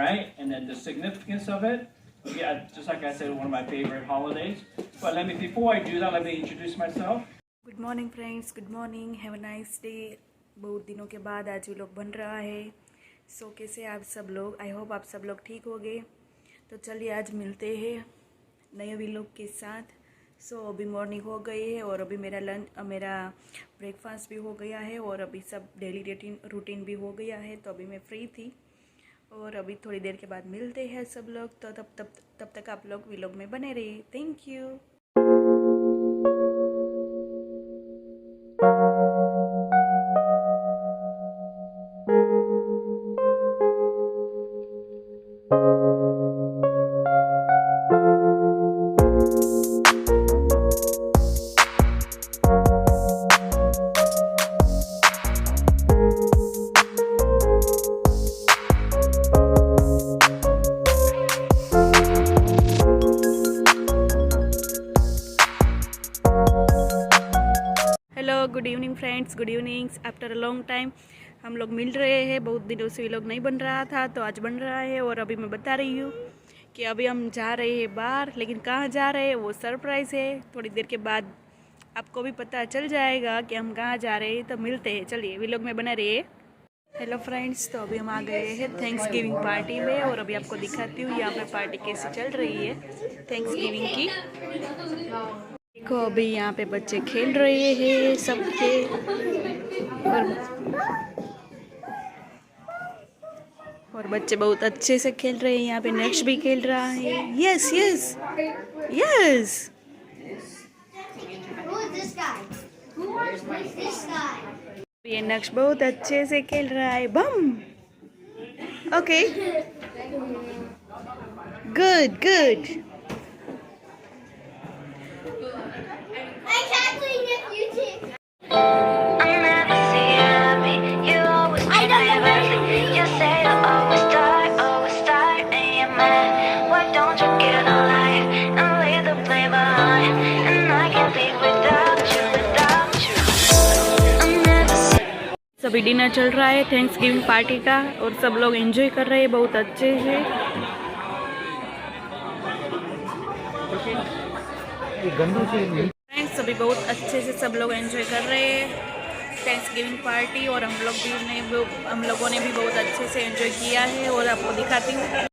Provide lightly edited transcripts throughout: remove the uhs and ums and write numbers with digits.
right? And then the significance of it. Yeah, just like I said, one of my favorite holidays. But before I do that, let me introduce myself. Good morning friends, good morning, have a nice day. बहुत दिनों के बाद आज vlog बन रहा है। सो कैसे आप सब लोग? आई होप आप सब लोग ठीक हो गए। तो चलिए आज मिलते हैं नए व्लॉग के साथ। सो अभी मॉर्निंग हो गई है और अभी मेरा ब्रेकफास्ट भी हो गया है और अभी सब डेली रूटीन भी हो गया है। तो अभी मैं फ्री थी और अभी थोड़ी देर के बाद मिलते हैं सब लोग। तो तब तक आप लोग व्लॉग में बने रहिए। Thank you. Hello, good evening friends, good evenings. After a long time हम लोग मिल रहे हैं। बहुत दिनों से व्लॉग नहीं बन रहा था तो आज बन रहा है। और अभी मैं बता रही हूँ कि अभी हम जा रहे हैं बाहर, लेकिन कहाँ जा रहे हैं वो सरप्राइज़ है। थोड़ी देर के बाद आपको भी पता चल जाएगा कि हम कहाँ जा रहे हैं। तो मिलते हैं, चलिए व्लॉग में बने रहिए। हेलो फ्रेंड्स, तो अभी हम आ गए हैं थैंक्स गिविंग पार्टी में और अभी आपको दिखाती हूँ यहाँ पे पार्टी कैसे चल रही है थैंक्स गिविंग की। देखो अभी यहाँ पे बच्चे खेल रहे हैं सबके और बच्चे बहुत अच्छे से खेल रहे हैं। यहाँ पे नक्श भी खेल रहा है। Yes yes yes. ये नक्श बहुत अच्छे से खेल रहा है। बम। Okay, good good. अभी डिनर चल रहा है थैंक्स गिविंग पार्टी का और सब लोग एंजॉय कर रहे हैं बहुत अच्छे से। फ्रेंड्स अभी बहुत अच्छे से सब लोग एंजॉय कर रहे हैं थैंक्स गिविंग पार्टी और हम लोगों ने भी बहुत अच्छे से एंजॉय किया है और आपको दिखाती हूँ।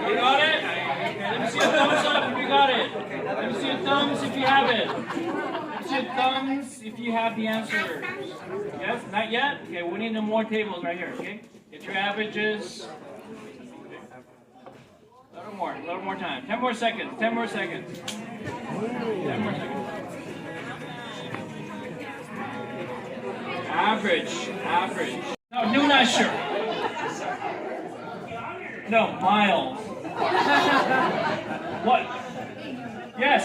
You got it? Okay, let me see a thumbs up if you got it. Let me see a thumbs if you have it. Let me see a thumbs if you have the answers. Yes? Not yet? Okay, we need more tables right here, okay? Get your averages. A little more time. 10 more seconds. 10 more seconds. 10 more seconds. Average. No, not sure. No, miles. What? Yes.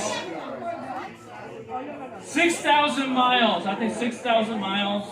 6,000 miles. I think 6,000 miles.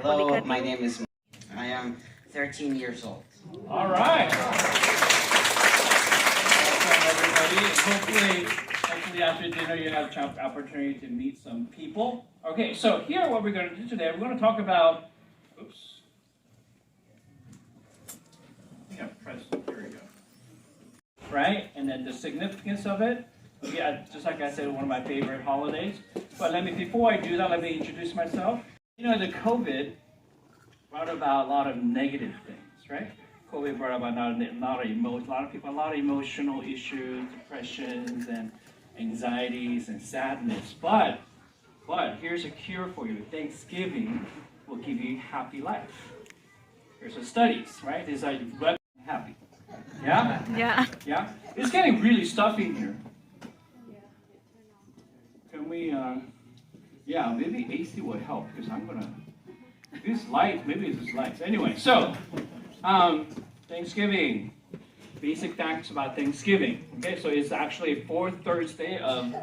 Hello, my name is. I am 13 years old. All right. Welcome, everybody. Hopefully after dinner you have an opportunity to meet some people. Okay, so here what we're going to do today, we're going to talk about. Oops. Yeah, press. Here we go. Right, and then the significance of it. Yeah, just like I said, one of my favorite holidays. But before I do that, let me introduce myself. You know, the COVID brought about a lot of negative things, right? COVID brought about a lot of emotional issues, depressions, and anxieties and sadness. But here's a cure for you. Thanksgiving will give you a happy life. Here's the studies, right? These are happy. Yeah? Yeah. Yeah? It's getting really stuffy in here. Can we, yeah, maybe AC will help because I'm gonna, this light, maybe it's lights. Anyway, so, Thanksgiving. Basic facts about Thanksgiving. Okay, so it's actually a fourth Thursday of,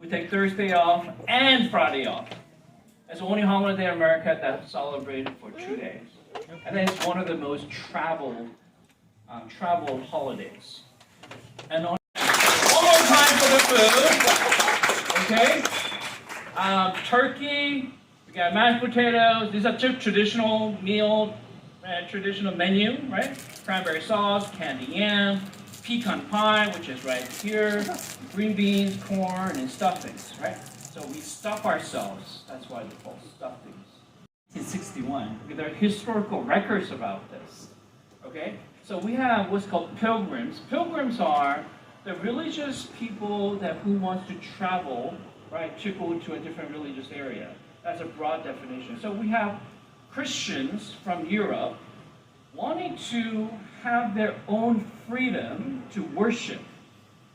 we take Thursday off and Friday off. It's the only holiday in America that's celebrated for 2 days. And then it's one of the most traveled holidays. And one more time for the food. Okay? Turkey, we got mashed potatoes. These are traditional meal, traditional menu, right? Cranberry sauce, candy yam, pecan pie, which is right here, green beans, corn, and stuffings, right? So we stuff ourselves. That's why they're called stuffings. 1961. There are historical records about this. Okay? So we have what's called pilgrims. Pilgrims are the religious people who wants to travel, right, to go to a different religious area. That's a broad definition. So we have Christians from Europe wanting to have their own freedom to worship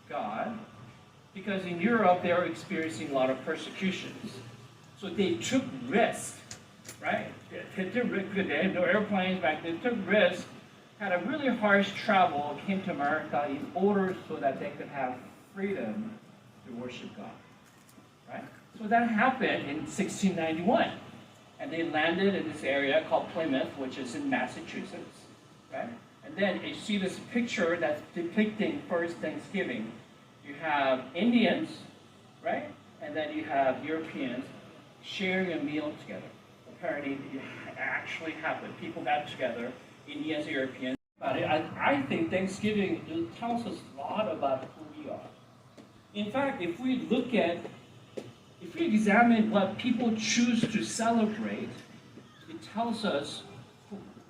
God, because in Europe they are experiencing a lot of persecutions. So they took risk, right? They had no airplanes back then. They took risk, had a really harsh travel, came to America in order so that they could have freedom to worship God, right? So that happened in 1691. And they landed in this area called Plymouth, which is in Massachusetts, right? And then you see this picture that's depicting first Thanksgiving. You have Indians, right? And then you have Europeans sharing a meal together. Apparently, it actually happened. People got together, Indians, Europeans. I think Thanksgiving tells us a lot about who we are. In fact, if we examine what people choose to celebrate, it tells us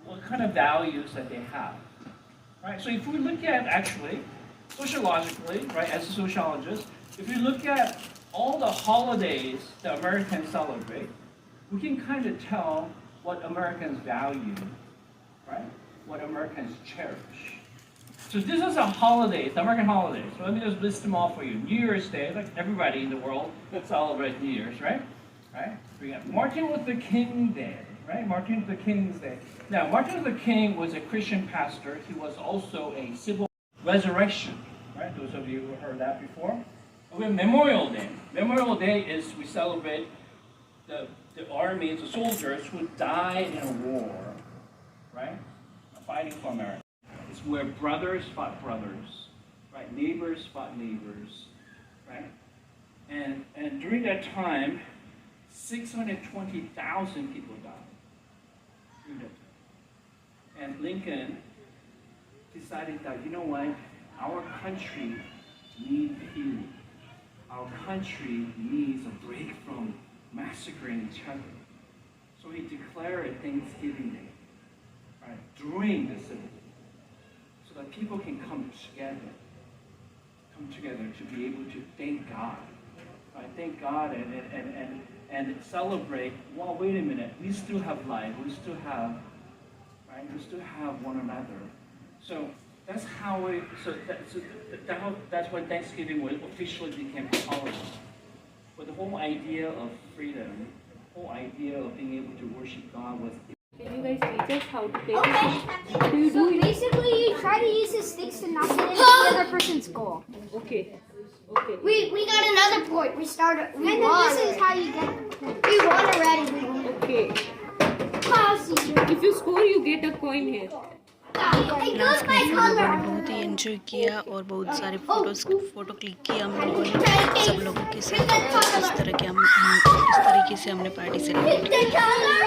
what kind of values that they have, right? So if we look at, actually, sociologically, right, as a sociologist, if we look at all the holidays that Americans celebrate, we can kind of tell what Americans value, right? What Americans cherish. So this is a holiday, it's American holidays. So let me just list them all for you. New Year's Day, like everybody in the world celebrates New Year's, right? Right? We got Martin Luther King Day, right? Martin Luther King's Day. Now, Martin Luther King was a Christian pastor. He was also a civil resurrection, right? Those of you who heard that before. We have Memorial Day. Memorial Day is we celebrate the armies, the soldiers who died in a war, right? Fighting for America. It's where brothers fought brothers, right? Neighbors fought neighbors, right? And during that time, 620,000 people died. During that time. And Lincoln decided that, you know what? Our country needs healing. Our country needs a break from massacring each other. So he declared a Thanksgiving Day, right, during the Civil War, so that people can come together to be able to thank God, right? Thank God and celebrate. Well, wait a minute, we still have life. We still have, right? We still have one another. So that's how it. That's when Thanksgiving officially became a holiday. But the whole idea of freedom, the whole idea of being able to worship God was. Can you guys teach us how to play this? Okay. So basically, you try to use the sticks to knock it into the other person's goal. Okay. Okay. We got another point. We started. And then this is how you get the point. We won already. We won. Okay. Classy. If you score, you get a coin here. It goes by हम लोगों ने color. बहुत ही enjoy किया और बहुत सारे photo click किया हम लोगों ने सब लोगों के साथ। इस तरीके से हमने पार्टी सेलिब्रेट की। Pick the color.